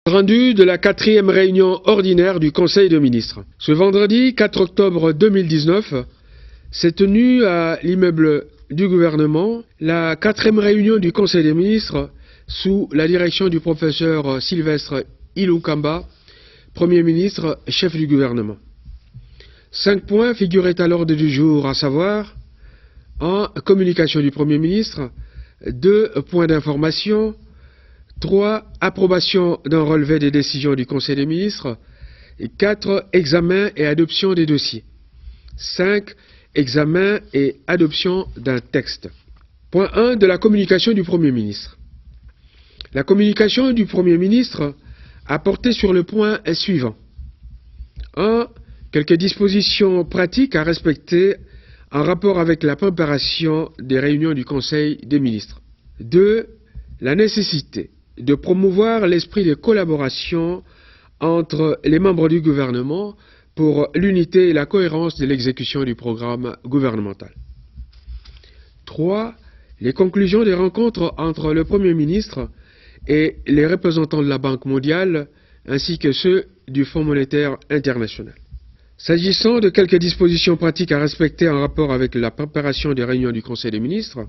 Rendu de la 4e réunion ordinaire du Conseil des ministres. Ce vendredi 4 octobre 2019 s'est tenue à l'immeuble du gouvernement la 4e réunion du Conseil des ministres sous la direction du professeur Sylvestre Ilukamba, Premier ministre, chef du gouvernement. 5 points figuraient à l'ordre du jour, à savoir 1. Communication du Premier ministre, 2. Points d'information, 3. Approbation d'un relevé des décisions du Conseil des ministres. Et 4. Examen et adoption des dossiers. 5. Examen et adoption d'un texte. Point 1 de la communication du Premier ministre. La communication du Premier ministre a porté sur le point suivant. 1. Quelques dispositions pratiques à respecter en rapport avec la préparation des réunions du Conseil des ministres. 2. La nécessité de promouvoir l'esprit de collaboration entre les membres du gouvernement pour l'unité et la cohérence de l'exécution du programme gouvernemental. 3. Les conclusions des rencontres entre le Premier ministre et les représentants de la Banque mondiale ainsi que ceux du Fonds monétaire international. S'agissant de quelques dispositions pratiques à respecter en rapport avec la préparation des réunions du Conseil des ministres,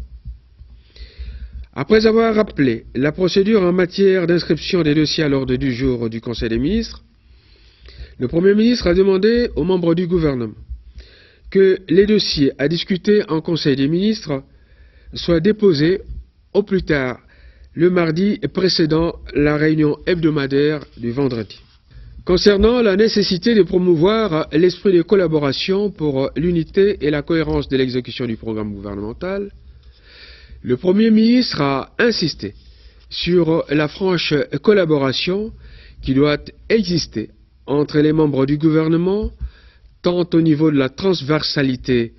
après avoir rappelé la procédure en matière d'inscription des dossiers à l'ordre du jour du Conseil des ministres, le Premier ministre a demandé aux membres du gouvernement que les dossiers à discuter en Conseil des ministres soient déposés au plus tard le mardi précédant la réunion hebdomadaire du vendredi. Concernant la nécessité de promouvoir l'esprit de collaboration pour l'unité et la cohérence de l'exécution du programme gouvernemental, le Premier ministre a insisté sur la franche collaboration qui doit exister entre les membres du gouvernement, tant au niveau de la transversalité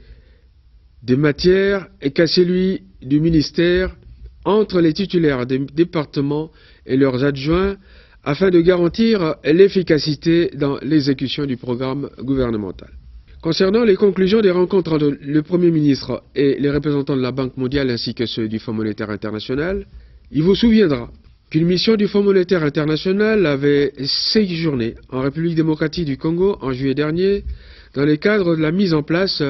des matières qu'à celui du ministère, entre les titulaires des départements et leurs adjoints, afin de garantir l'efficacité dans l'exécution du programme gouvernemental. Concernant les conclusions des rencontres entre le Premier ministre et les représentants de la Banque mondiale ainsi que ceux du Fonds monétaire international, il vous souviendra qu'une mission du Fonds monétaire international avait séjourné en République démocratique du Congo en juillet dernier dans le cadre de la mise en place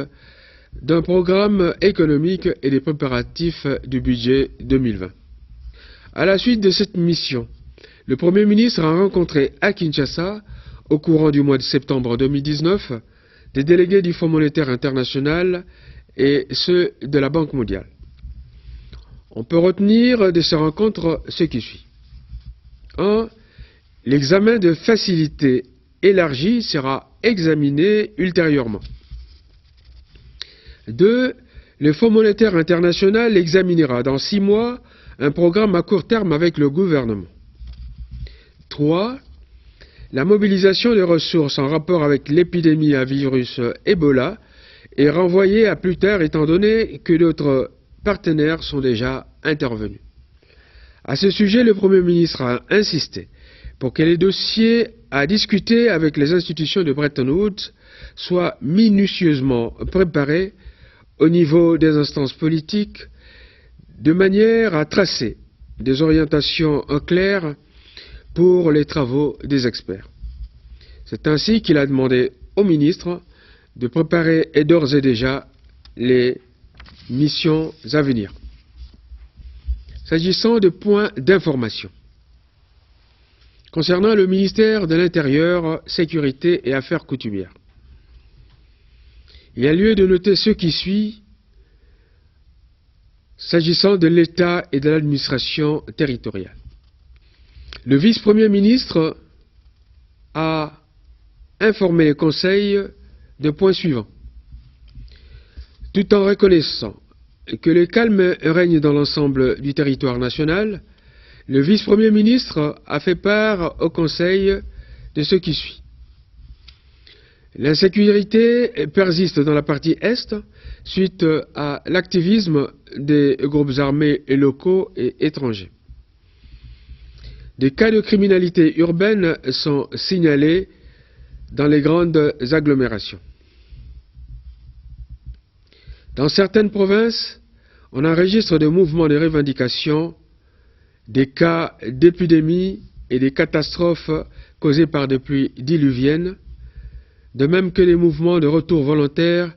d'un programme économique et des préparatifs du budget 2020. À la suite de cette mission, le Premier ministre a rencontré à Kinshasa, au courant du mois de septembre 2019, des délégués du Fonds monétaire international et ceux de la Banque mondiale. On peut retenir de ces rencontres ce qui suit. 1. L'examen de facilité élargie sera examiné ultérieurement. 2. Le Fonds monétaire international examinera dans 6 mois un programme à court terme avec le gouvernement. 3. La mobilisation des ressources en rapport avec l'épidémie à virus Ebola est renvoyée à plus tard étant donné que d'autres partenaires sont déjà intervenus. À ce sujet, le Premier ministre a insisté pour que les dossiers à discuter avec les institutions de Bretton Woods soient minutieusement préparés au niveau des instances politiques de manière à tracer des orientations claires pour les travaux des experts. C'est ainsi qu'il a demandé au ministre de préparer d'ores et déjà les missions à venir. S'agissant de points d'information, concernant le ministère de l'Intérieur, Sécurité et Affaires coutumières, il y a lieu de noter ce qui suit s'agissant de l'État et de l'administration territoriale. Le vice-premier ministre a informé le Conseil de points suivants. Tout en reconnaissant que le calme règne dans l'ensemble du territoire national, le vice-premier ministre a fait part au Conseil de ce qui suit. L'insécurité persiste dans la partie Est suite à l'activisme des groupes armés locaux et étrangers. Des cas de criminalité urbaine sont signalés dans les grandes agglomérations. Dans certaines provinces, on enregistre des mouvements de revendication, des cas d'épidémie et des catastrophes causées par des pluies diluviennes, de même que les mouvements de retour volontaire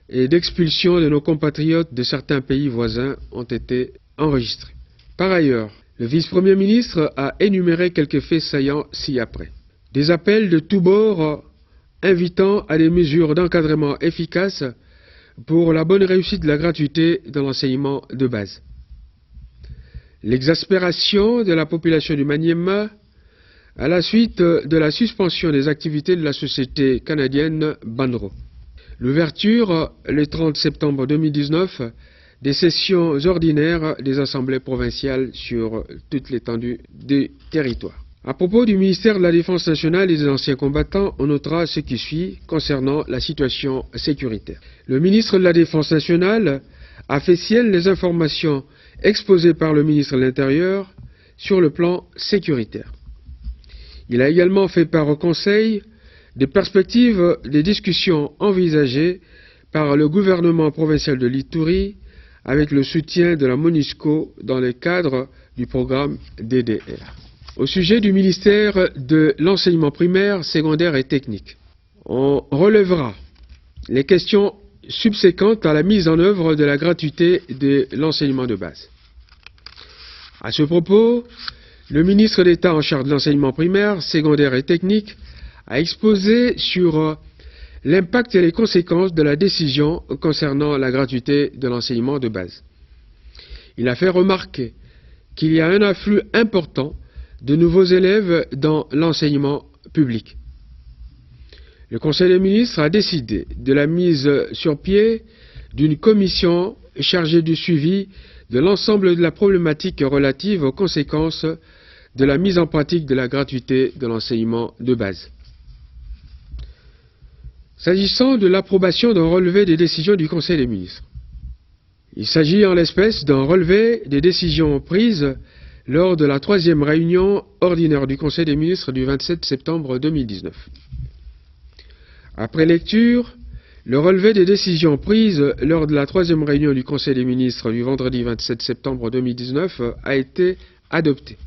et d'expulsion de nos compatriotes de certains pays voisins ont été enregistrés. Par ailleurs, le vice-premier ministre a énuméré quelques faits saillants ci-après. Des appels de tous bords invitant à des mesures d'encadrement efficaces pour la bonne réussite de la gratuité de l'enseignement de base. L'exaspération de la population du Maniema à la suite de la suspension des activités de la société canadienne Banro. L'ouverture, le 30 septembre 2019, des sessions ordinaires des assemblées provinciales sur toute l'étendue du territoire. À propos du ministère de la Défense nationale et des anciens combattants, on notera ce qui suit concernant la situation sécuritaire. Le ministre de la Défense nationale a fait sienne les informations exposées par le ministre de l'Intérieur sur le plan sécuritaire. Il a également fait part au Conseil des perspectives des discussions envisagées par le gouvernement provincial de l'Ituri avec le soutien de la MONUSCO dans le cadre du programme DDR. Au sujet du ministère de l'enseignement primaire, secondaire et technique, on relèvera les questions subséquentes à la mise en œuvre de la gratuité de l'enseignement de base. À ce propos, le ministre d'État en charge de l'enseignement primaire, secondaire et technique a exposé sur l'impact et les conséquences de la décision concernant la gratuité de l'enseignement de base. Il a fait remarquer qu'il y a un afflux important de nouveaux élèves dans l'enseignement public. Le Conseil des ministres a décidé de la mise sur pied d'une commission chargée du suivi de l'ensemble de la problématique relative aux conséquences de la mise en pratique de la gratuité de l'enseignement de base. S'agissant de l'approbation d'un relevé des décisions du Conseil des ministres, il s'agit en l'espèce d'un relevé des décisions prises lors de la 3e réunion ordinaire du Conseil des ministres du 27 septembre 2019. Après lecture, le relevé des décisions prises lors de la 3e réunion du Conseil des ministres du vendredi 27 septembre 2019 a été adopté.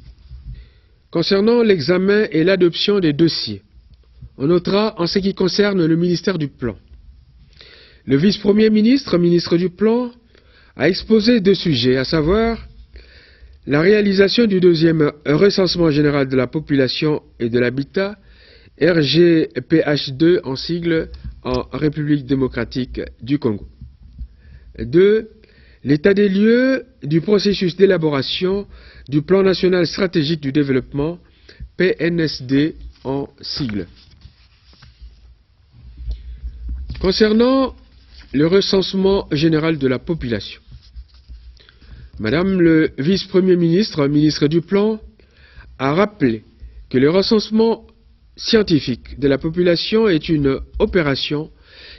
Concernant l'examen et l'adoption des dossiers, on notera en ce qui concerne le ministère du Plan. Le vice-premier ministre, ministre du Plan, a exposé deux sujets, à savoir la réalisation du 2e recensement général de la population et de l'habitat, RGPH2 en sigle, en République démocratique du Congo. 2. L'état des lieux du processus d'élaboration du Plan national stratégique du développement, PNSD en sigle. Concernant le recensement général de la population, Madame le vice-premier ministre, ministre du Plan, a rappelé que le recensement scientifique de la population est une opération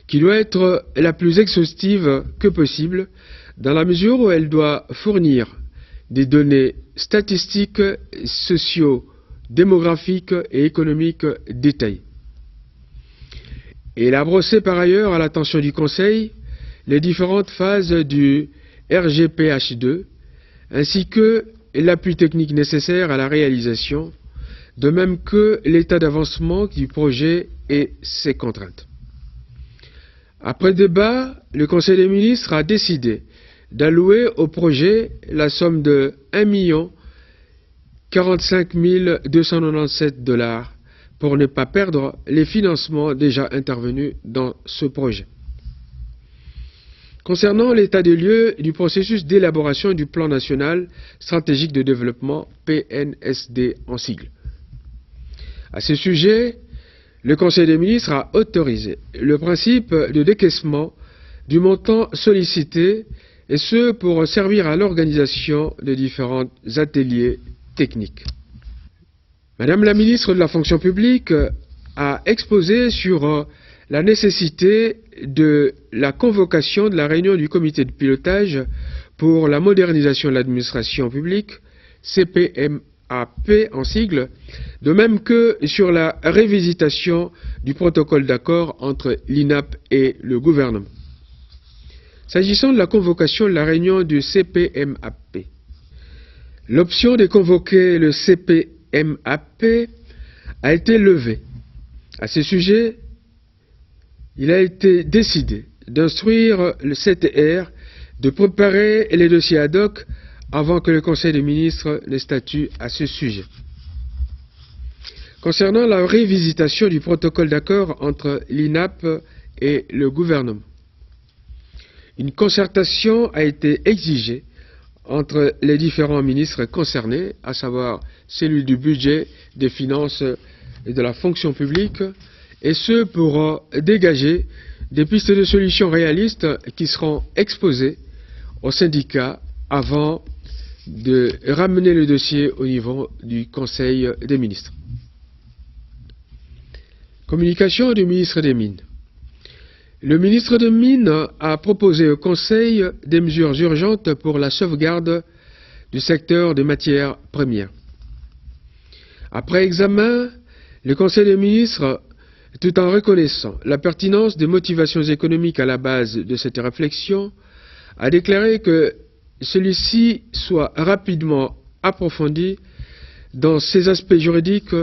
qui doit être la plus exhaustive que possible dans la mesure où elle doit fournir des données statistiques, socio-démographiques et économiques détaillées. Il a brossé par ailleurs à l'attention du Conseil les différentes phases du RGPH2 ainsi que l'appui technique nécessaire à la réalisation, de même que l'état d'avancement du projet et ses contraintes. Après débat, le Conseil des ministres a décidé d'allouer au projet la somme de 1 045 297 $ pour ne pas perdre les financements déjà intervenus dans ce projet. Concernant l'état des lieux du processus d'élaboration du plan national stratégique de développement, PNSD en sigle. À ce sujet, le Conseil des ministres a autorisé le principe de décaissement du montant sollicité, et ce pour servir à l'organisation de différents ateliers techniques. Madame la ministre de la fonction publique a exposé sur la nécessité de la convocation de la réunion du comité de pilotage pour la modernisation de l'administration publique, CPMAP en sigle, de même que sur la révisitation du protocole d'accord entre l'INAP et le gouvernement. S'agissant de la convocation de la réunion du CPMAP, l'option de convoquer le CPMAP MAP a été levé. À ce sujet, il a été décidé d'instruire le CTR de préparer les dossiers ad hoc avant que le Conseil des ministres ne statue à ce sujet. Concernant la révisitation du protocole d'accord entre l'INAP et le gouvernement, une concertation a été exigée entre les différents ministres concernés, à savoir celui du budget, des finances et de la fonction publique, et ce pour dégager des pistes de solutions réalistes qui seront exposées aux syndicats avant de ramener le dossier au niveau du Conseil des ministres. Communication du ministre des Mines. Le ministre des Mines a proposé au Conseil des mesures urgentes pour la sauvegarde du secteur des matières premières. Après examen, le Conseil des ministres, tout en reconnaissant la pertinence des motivations économiques à la base de cette réflexion, a déclaré que celui-ci soit rapidement approfondi dans ses aspects juridiques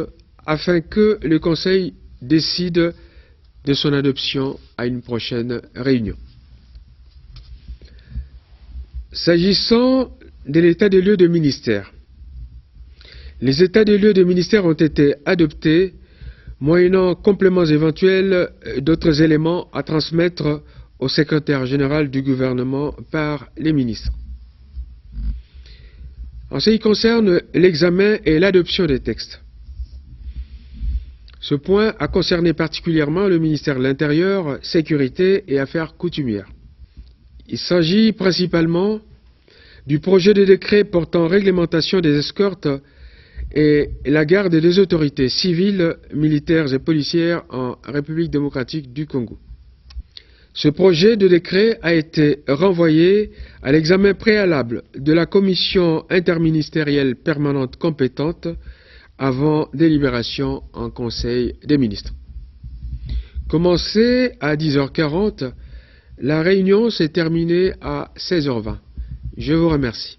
afin que le Conseil décide de son adoption à une prochaine réunion. S'agissant de l'état des lieux de ministère, les états des lieux de ministère ont été adoptés moyennant compléments éventuels d'autres éléments à transmettre au secrétaire général du gouvernement par les ministres. En ce qui concerne l'examen et l'adoption des textes, ce point a concerné particulièrement le ministère de l'Intérieur, Sécurité et Affaires coutumières. Il s'agit principalement du projet de décret portant réglementation des escortes et la garde des autorités civiles, militaires et policières en République démocratique du Congo. Ce projet de décret a été renvoyé à l'examen préalable de la commission interministérielle permanente compétente avant délibération en Conseil des ministres. Commencée à 10h40, la réunion s'est terminée à 16h20. Je vous remercie.